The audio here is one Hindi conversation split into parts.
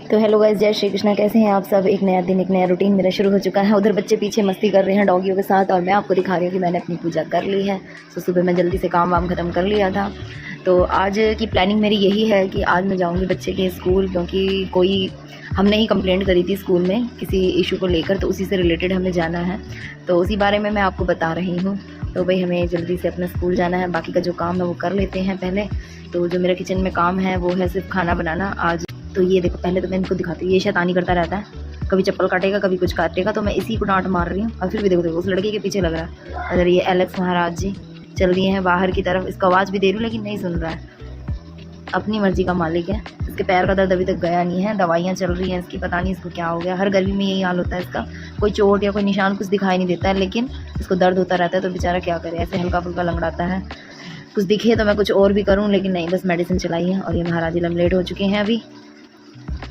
तो हेलो गाइस, जय श्री कृष्णा। कैसे हैं आप सब। एक नया दिन, एक नया रूटीन मेरा शुरू हो चुका है। उधर बच्चे पीछे मस्ती कर रहे हैं डॉगियों के साथ और मैं आपको दिखा रही हूँ कि मैंने अपनी पूजा कर ली है। तो सुबह मैं जल्दी से काम वाम ख़त्म कर लिया था। तो आज की प्लानिंग मेरी यही है कि आज मैं जाऊँगी बच्चे के स्कूल, क्योंकि कोई हमने ही कंप्लेंट करी थी स्कूल में किसी इशू को लेकर, तो उसी से रिलेटेड हमें जाना है। तो उसी बारे में मैं आपको बता रही हूँ। तो भाई हमें जल्दी से अपना स्कूल जाना है। बाकी का जो काम है वो कर लेते हैं पहले। तो जो मेरा किचन में काम है वो है सिर्फ खाना बनाना आज। तो ये देखो, पहले तो मैं इनको दिखाती हूँ। ये शैतानी करता रहता है, कभी चप्पल काटेगा कभी कुछ काटेगा, तो मैं इसी को डांट मार रही हूँ। और फिर भी देखो उस लड़के के पीछे लग रहा है। अगर ये एलेक्स महाराज जी चल दिए हैं बाहर की तरफ। इसको आवाज़ भी दे रही हूँ लेकिन नहीं सुन रहा है। अपनी मर्जी का मालिक है। इसके पैर का दर्द अभी तक गया नहीं है। दवाइयाँ चल रही हैं इसकी, पता नहीं इसको क्या हो गया। हर गर्मी में यही हाल होता है इसका। कोई चोट या कोई निशान कुछ दिखाई नहीं देता है, लेकिन इसको दर्द होता रहता है। तो बेचारा क्या करे, ऐसे हल्का फुल्का लंगड़ाता है। कुछ दिखे तो मैं कुछ और भी करूँ, लेकिन नहीं, बस मेडिसिन चलाई है। और ये महाराज जी लेट हो चुके हैं अभी।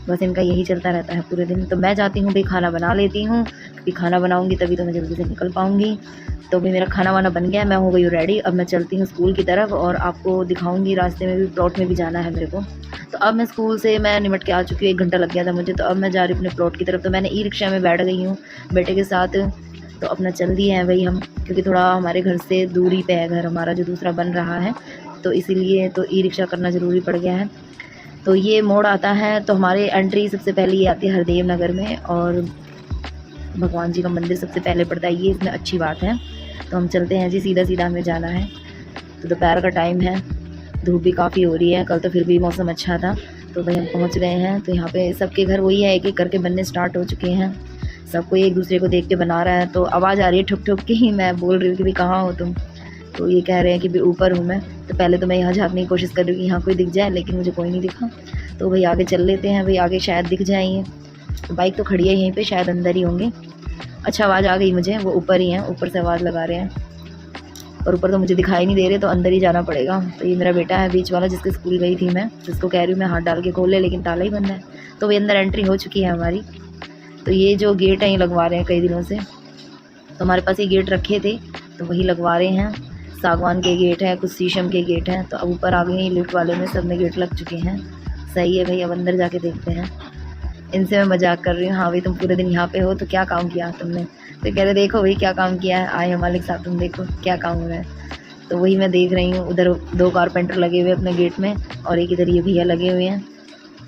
बस इनका यही चलता रहता है पूरे दिन। तो मैं जाती हूँ भाई खाना बना लेती हूँ, क्योंकि खाना बनाऊँगी तभी तो मैं जल्दी से निकल पाऊँगी। तो भाई मेरा खाना वाना बन गया, मैं हो गई हूँ रेडी। अब मैं चलती हूँ स्कूल की तरफ और आपको दिखाऊँगी। रास्ते में भी प्लॉट में भी जाना है मेरे को। तो अब मैं स्कूल से मैं निमट के आ चुकी हूँ, 1 घंटा लग गया था मुझे। तो अब मैं जा रही हूँ अपने प्लॉट की तरफ। तो मैंने ई रिक्शा में बैठ गई हूँ बेटे के साथ। तो अपना चल दिए हैं भाई हम, क्योंकि थोड़ा हमारे घर से दूरी पे है घर हमारा जो दूसरा बन रहा है, तो इसीलिए तो ई रिक्शा करना ज़रूरी पड़ गया है। तो ये मोड़ आता है, तो हमारे एंट्री सबसे पहले ये आती है हरदेव नगर में, और भगवान जी का मंदिर सबसे पहले पड़ता है, ये इसमें अच्छी बात है। तो हम चलते हैं जी, सीधा सीधा हमें जाना है। तो दोपहर का टाइम है, धूप भी काफ़ी हो रही है। कल तो फिर भी मौसम अच्छा था। तो भाई हम पहुंच गए हैं। तो यहाँ पे सबके घर वही है, एक एक करके बनने स्टार्ट हो चुके हैं। सबको एक दूसरे को देख के बना रहा है। तो आवाज़ आ रही है ठुक ठुक की। मैं बोल रही हूँ कि भाई कहाँ हो तुम। तो ये कह रहे हैं कि भाई ऊपर हूँ मैं। तो पहले तो मैं यहाँ झाँकने की कोशिश कर रही हूँ कि यहाँ कोई दिख जाए, लेकिन मुझे कोई नहीं दिखा। तो भाई आगे चल लेते हैं, भाई आगे शायद दिख जाएंगे। बाइक तो खड़ी है यहीं पे, शायद अंदर ही होंगे। अच्छा आवाज़ आ गई मुझे, वो ऊपर ही हैं, ऊपर से आवाज़ लगा रहे हैं। और ऊपर तो मुझे दिखाई नहीं दे रहे, तो अंदर ही जाना पड़ेगा। तो ये मेरा बेटा है बीच वाला, जिसके स्कूल गई थी मैं, जिसको कह रही हूँ मैं हाथ डाल के खोल ले, लेकिन ताला ही बंद है। तो वही अंदर एंट्री हो चुकी है हमारी। तो ये जो गेट है ये लगवा रहे हैं कई दिनों से। तो हमारे पास ये गेट रखे थे तो वही लगवा रहे हैं। सागवान के गेट हैं, कुछ शीशम के गेट हैं। तो अब ऊपर आ गए हैं लिफ्ट वाले में, सब में गेट लग चुके हैं। सही है भाई, अब अंदर जाके देखते हैं। इनसे मैं मजाक कर रही हूँ, हाँ भाई तुम पूरे दिन यहाँ पे हो तो क्या काम किया तुमने। तो कह रहे देखो भाई क्या काम किया है, आए मालिक साहब तुम देखो क्या काम हुआ है। तो वही मैं देख रही हूँ। उधर 2 कारपेंटर लगे हुए अपने गेट में, और एक इधर ये भैया लगे हुए हैं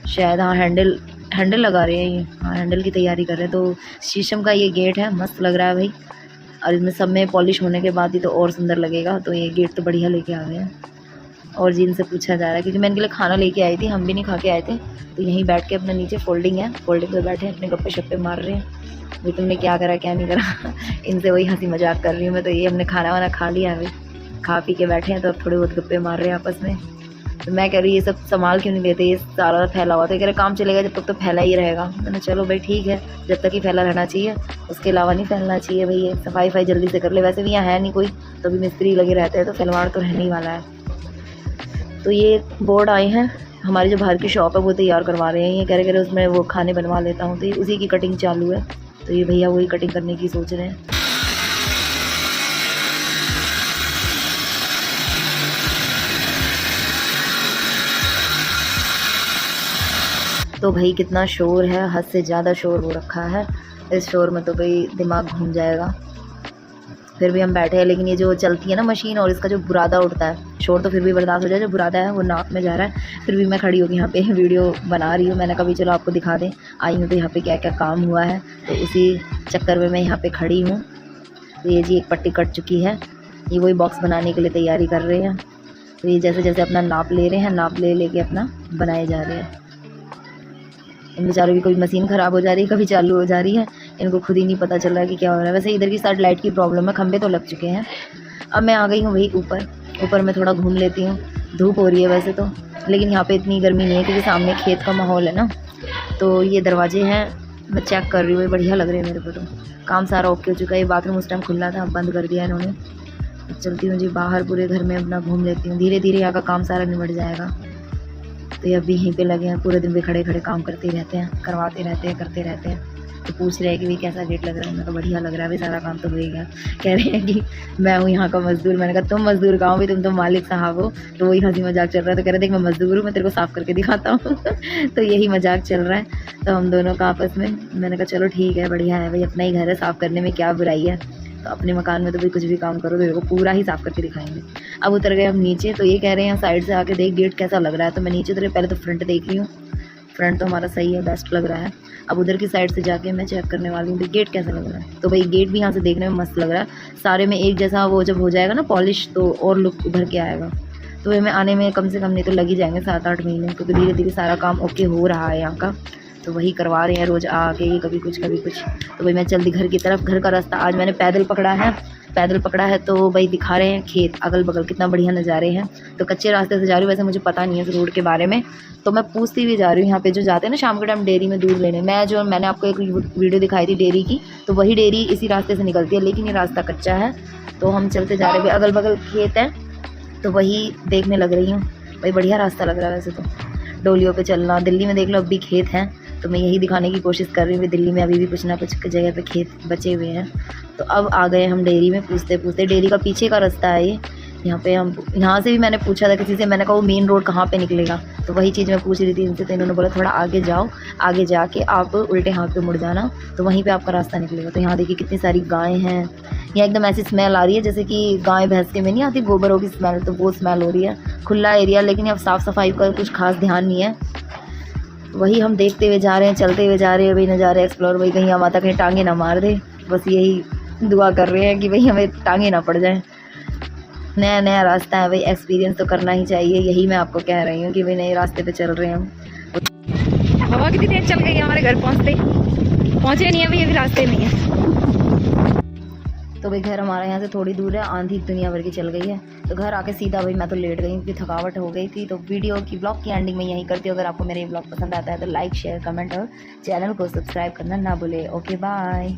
शायद। हाँ हैंडल लगा रहे हैं ये, हाँ हैंडल की तैयारी कर रहे हैं। तो शीशम का ये गेट है, मस्त लग रहा है भाई। और इसमें सब में पॉलिश होने के बाद ही तो और सुंदर लगेगा। तो ये गेट तो बढ़िया लेके आ गए हैं। और जी इनसे पूछा जा रहा है, क्योंकि मैं इनके लिए खाना लेके आई थी, हम भी नहीं खा के आए थे। तो यहीं बैठ के अपना नीचे फोल्डिंग है, फोल्डिंग पे बैठे अपने गप्पे शप्पे मार रहे हैं। भाई तुमने क्या करा क्या नहीं करा इनसे वही हंसी मजाक कर रही हूँ मैं। तो ये हमने खाना वाना खा लिया है भाई, खा पी के बैठे हैं। तो अब थोड़े बहुत गप्पे मार रहे हैं आपस में। तो मैं कह रही ये सब संभाल क्यों नहीं लेते, ये सारा फैला हुआ था। कह रहे काम चलेगा जब तक तो फैला ही रहेगा। मैंने चलो भाई ठीक है, जब तक ही फैला रहना चाहिए, उसके अलावा नहीं फैलना चाहिए भाई। ये सफाई जल्दी से कर ले। वैसे भी यहाँ है नहीं कोई, तो भी मिस्त्री लगे रहते हैं, तो फैलवाड़ तो रहने ही वाला है। तो ये बोर्ड आए हैं, हमारी जो बाहर की शॉप है वो तैयार करवा रहे हैं। ये कह रहे उसमें वो खाने बनवा लेता हूँ। तो ये उसी की कटिंग चालू है। तो ये भैया वही कटिंग करने की सोच रहे हैं। तो भाई कितना शोर है, हद से ज़्यादा शोर हो रखा है। इस शोर में तो भाई दिमाग घूम जाएगा। फिर भी हम बैठे हैं, लेकिन ये जो चलती है ना मशीन, और इसका जो बुरादा उठता है, शोर तो फिर भी बर्दाश्त हो जाए, जो बुरादा है वो नाक में जा रहा है। फिर भी मैं खड़ी होकर यहाँ पे वीडियो बना रही हूँ। मैंने कभी चलो आपको दिखा दें, आई हूँ तो यहाँ पे क्या क्या काम हुआ है। तो उसी चक्कर में मैं यहाँ पे खड़ी हूँ। तो ये जी एक पट्टी कट चुकी है, ये वही बॉक्स बनाने के लिए तैयारी कर रहे हैं। तो ये जैसे जैसे अपना नाप ले रहे हैं, नाप ले के अपना बनाए जा रहे हैं। इन बेचारों की कभी मशीन ख़राब हो जा रही है, कभी चालू हो जा रही है, इनको खुद ही नहीं पता चल रहा है कि क्या हो रहा है। वैसे इधर की साइड लाइट की प्रॉब्लम है, खंभे तो लग चुके हैं। अब मैं आ गई हूँ वही ऊपर मैं थोड़ा घूम लेती हूँ। धूप हो रही है वैसे तो, लेकिन यहाँ पे इतनी गर्मी नहीं है, क्योंकि सामने खेत का माहौल है ना। तो ये दरवाजे हैं, मैं चेक कर रही हूँ, बढ़िया लग रहे हैं मेरे को। तो काम सारा ओके हो चुका है। ये बाथरूम उस टाइम खुला था, अब बंद कर दिया इन्होंने। चलती हूँ जी बाहर, पूरे घर में अपना घूम लेती हूँ। धीरे धीरे यहाँ का काम सारा निमट जाएगा। तो ये अभी यहीं पे लगे हैं, पूरे दिन भी खड़े खड़े काम करते ही रहते हैं, करवाते रहते हैं, करते रहते हैं। तो पूछ रहे हैं कि भाई कैसा गेट लग रहा है। मैं कहा बढ़िया लग रहा है भाई, सारा काम तो हो ही गया। कह रहे हैं कि मैं हूँ यहाँ का मजदूर। मैंने कहा तुम मजदूर कहाँ हो भाई, तुम तो मालिक साहब हो। तो वही हंसी मजाक चल रहा है। तो कह रहे देख मैं मजदूर हूँ, मैं तेरे को साफ़ करके दिखाता हूँ। तो यही मजाक चल रहा है तो हम दोनों का आपस में। मैंने कहा चलो ठीक है, बढ़िया है भाई, अपना ही घर है, साफ़ करने में क्या बुराई है। तो अपने मकान में तो भाई कुछ भी काम करो तो तेरे को पूरा ही साफ़ करके दिखाएंगे। अब उतर गए हम नीचे। तो ये कह रहे हैं साइड से आके देख गेट कैसा लग रहा है। तो मैं नीचे उतरे, पहले तो फ्रंट देख रही हूँ। फ्रंट तो हमारा सही है, बेस्ट लग रहा है। अब उधर की साइड से जाके मैं चेक करने वाली हूँ गेट कैसा लग रहा है। तो भाई गेट भी यहाँ से देखने में मस्त लग रहा है, सारे में एक जैसा। वो जब हो जाएगा ना पॉलिश तो और लुक उभर के आएगा। तो हमें आने में कम से कम नहीं तो लग ही जाएंगे 7-8 महीने, क्योंकि धीरे धीरे सारा काम ओके हो रहा है यहाँ का। तो वही करवा रहे हैं रोज़ आके, कभी कुछ कभी कुछ। तो भाई मैं जल्दी घर की तरफ, घर का रास्ता आज मैंने पैदल पकड़ा है। तो भाई दिखा रहे हैं खेत अगल बगल, कितना बढ़िया नज़ारे हैं। तो कच्चे रास्ते से जा रही हूँ, वैसे मुझे पता नहीं है इस रोड के बारे में। तो मैं पूछती हुई जा रही हूँ, यहाँ पे जो जाते हैं ना शाम के टाइम डेयरी में दूध लेने। मैंने आपको एक वीडियो दिखाई थी डेयरी की, तो वही डेयरी इसी रास्ते से निकलती है, लेकिन ये रास्ता कच्चा है। तो हम चलते जा रहे हैं, अगल बगल खेत है, तो वही देखने लग रही हूँ। भाई बढ़िया रास्ता लग रहा है वैसे तो, डोलियों पे चलना। दिल्ली में देख लो अब भी खेत हैं, तो मैं यही दिखाने की कोशिश कर रही हूँ कि दिल्ली में अभी भी कुछ ना कुछ जगह पे खेत बचे हुए हैं। तो अब आ गए हम डेयरी में, पूछते पूछते। डेयरी का पीछे का रास्ता है ये। यहाँ से भी मैंने पूछा था किसी से, मैंने कहा वो मेन रोड कहाँ पे निकलेगा। तो वही चीज़ मैं पूछ रही थी इनसे, तो इन्होंने बोला थोड़ा आगे जाओ, आगे जाके आप उल्टे हाथ पे मुड़ जाना, तो वहीं पे आपका रास्ता निकलेगा। तो यहाँ देखिए कितनी सारी गायें हैं। यहाँ एकदम ऐसी स्मेल आ रही है जैसे कि गाय भैंस के में नहीं आती गोबरों की स्मेल, तो वो स्मेल हो रही है। खुला एरिया, लेकिन अब साफ़ सफाई का कुछ खास ध्यान नहीं है। वही हम देखते हुए जा रहे हैं, चलते हुए जा रहे हैं भाई, नज़ारे एक्सप्लोर। भाई कहीं माता कहीं टांगे ना मार दे, बस यही दुआ कर रहे हैं कि भाई हमें टांगे ना पड़ जाएं। नया नया रास्ता है भाई, एक्सपीरियंस तो करना ही चाहिए। यही मैं आपको कह रही हूँ कि भाई नए रास्ते पे चल रहे हैं हम। हवा कितनी तेज चल गई हमारे घर पहुँचे नहीं है भाई, अभी रास्ते में है। तो भाई घर हमारा यहाँ से थोड़ी दूर है, आंधी दुनिया भर की चल गई है। तो घर आके सीधा भाई मैं तो लेट गई क्योंकि थकावट हो गई थी। तो वीडियो की ब्लॉग की एंडिंग में यही करती हूँ। अगर आपको मेरे ये ब्लॉग पसंद आता है तो लाइक शेयर कमेंट और चैनल को सब्सक्राइब करना ना भूले। Okay bye.